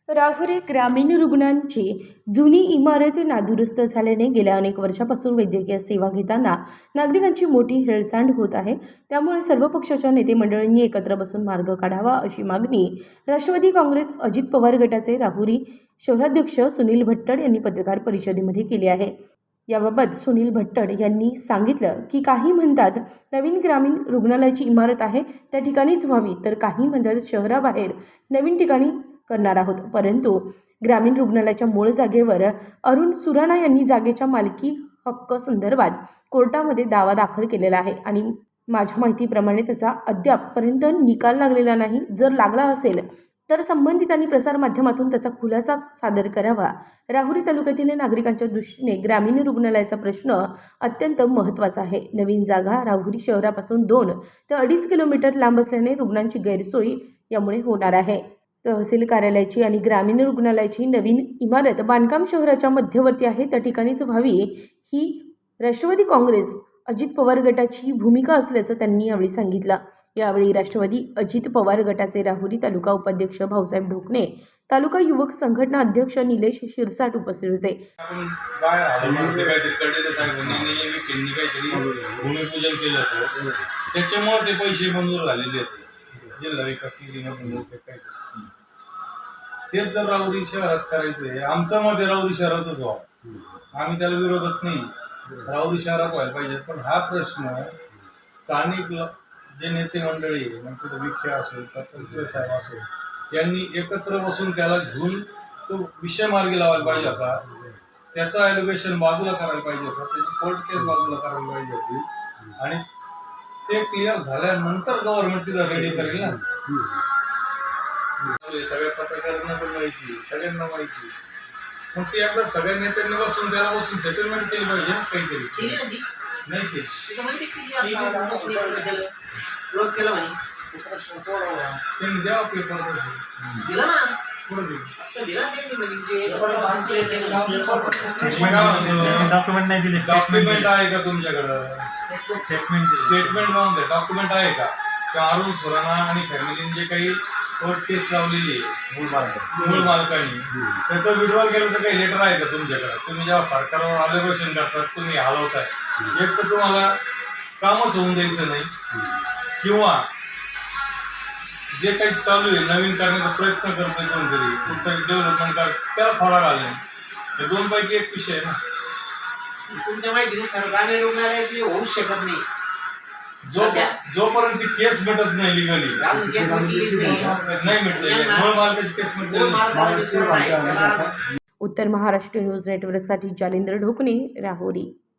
राहुरी ग्रामीण रुग्णांची जुनी इमारत नादुरुस्त झाल्याने गेल्या अनेक वर्षापासून वैद्यकीय सेवा घेताना नागरिकांची मोठी हेळसांड होत आहे। त्यामुळे सर्व पक्षाच्या नेते मंडळींनी एकत्र बसून मार्ग काढावा अशी मागणी राष्ट्रवादी काँग्रेस अजित पवार गटाचे राहुरी शहराध्यक्ष सुनील भट्टड यांनी पत्रकार परिषदेमध्ये केली आहे। याबाबत सुनील भट्टड यांनी सांगितलं की काही म्हणतात नवीन ग्रामीण रुग्णालयाची इमारत आहे त्या ठिकाणीच व्हावी, तर काही म्हणतात शहराबाहेर नवीन ठिकाणी करणार आहोत। परंतु ग्रामीण रुग्णालयाच्या मूळ जागेवर अरुण सुराणा यांनी जागेच्या मालकी हक्क संदर्भात कोर्टामध्ये दावा दाखल केलेला आहे आणि माझ्या माहितीप्रमाणे त्याचा अद्यापपर्यंत निकाल लागलेला नाही। जर लागला असेल तर संबंधितांनी प्रसारमाध्यमातून त्याचा खुलासा सादर करावा। राहुरी तालुक्यातील नागरिकांच्या दृष्टीने ग्रामीण रुग्णालयाचा प्रश्न अत्यंत महत्त्वाचा आहे। नवीन जागा राहुरी शहरापासून 2 ते 2.5 किलोमीटर लांब असल्याने रुग्णांची गैरसोय यामुळे होणार आहे। तहसील कार्यालयाची आणि ग्रामीण रुग्णालयाची नवीन इमारत बांधकाम शहराच्या मध्यवर्ती आहे त्या ठिकाणीच व्हावी ही राष्ट्रवादी काँग्रेस अजित पवार गटाची भूमिका असल्याचं त्यांनी यावेळी सांगितलं। यावेळी राष्ट्रवादी अजित पवार गटाचे राहुरी तालुका उपाध्यक्ष भाऊसाहेब ढोकणे, तालुका युवक संघटना अध्यक्ष निलेश शिरसाट उपस्थित होते। भूमिपूजन केलं होतं त्याच्यामुळे ते पैसे मंजूर झालेले होते जिल्हा विकास निधीमध्ये। तेच जर राहुरी शहरात करायचंय, आमचं मत राहुरी शहरातच व्हावं, आम्ही त्याला विरोधत नाही, राहुरी शहरात व्हायला पाहिजे। पण हा प्रश्न स्थानिक जे नेते मंडळी म्हणजे विखे असो किंवा साहेब असो यांनी एकत्र बसून त्याला घेऊन तो विषय मार्गी लावायला पाहिजे होता। त्याचं ॲलिगेशन बाजूला करायला पाहिजे होतं, त्याची कोर्ट केस बाजूला करायला पाहिजे होती आणि ते क्लिअर झाल्यानंतर गव्हर्नमेंट तिथं रेडी करेल ना। सगळ्या पत्रकारांना पण माहिती, सगळ्यांना माहिती, मग ते एकदा सगळ्या नेत्यांनी बसून त्याला बसून सेटलमेंट केली पाहिजे काहीतरी। नाही केली त्यांनी द्यावा पेपर दिला ना, पुढे डॉक्युमेंट नाही दिले। डॉक्युमेंट आहे का तुमच्याकडं? स्टेटमेंट जाऊन द्या, डॉक्युमेंट आहे का? अरुण सुराणा आणि फॅमिलीने जे काही कोर्ट केस लावलेली आहे मूळ मालकांनी, त्याचं विड्रॉल केल्याचं काही लेटर आहे का तुमच्याकडे? तुम्ही जेव्हा सरकारवर ॲलिगेशन करतात तुम्ही हलवताय, एक तर तुम्हाला कामच होऊन द्यायचं नाही किंवा जे काही चालू आहे नवीन करण्याचा प्रयत्न करतोय कोणतरी कुठतरी डेव्हलपमेंट कर त्याला थोडा घालणे, हे दोन पैकी एक विषय आहे ना। तुमच्या माहितीनुसार ग्रामीण रुग्णालय ते होऊ शकत नाही जोपर्यंत केस मिटत नाही लिगली नाही मिटलेली मूळ मालकाची केस मिटलेली। उत्तर महाराष्ट्र न्यूज नेटवर्कसाठी जालिंदर ढोकणे, राहुरी।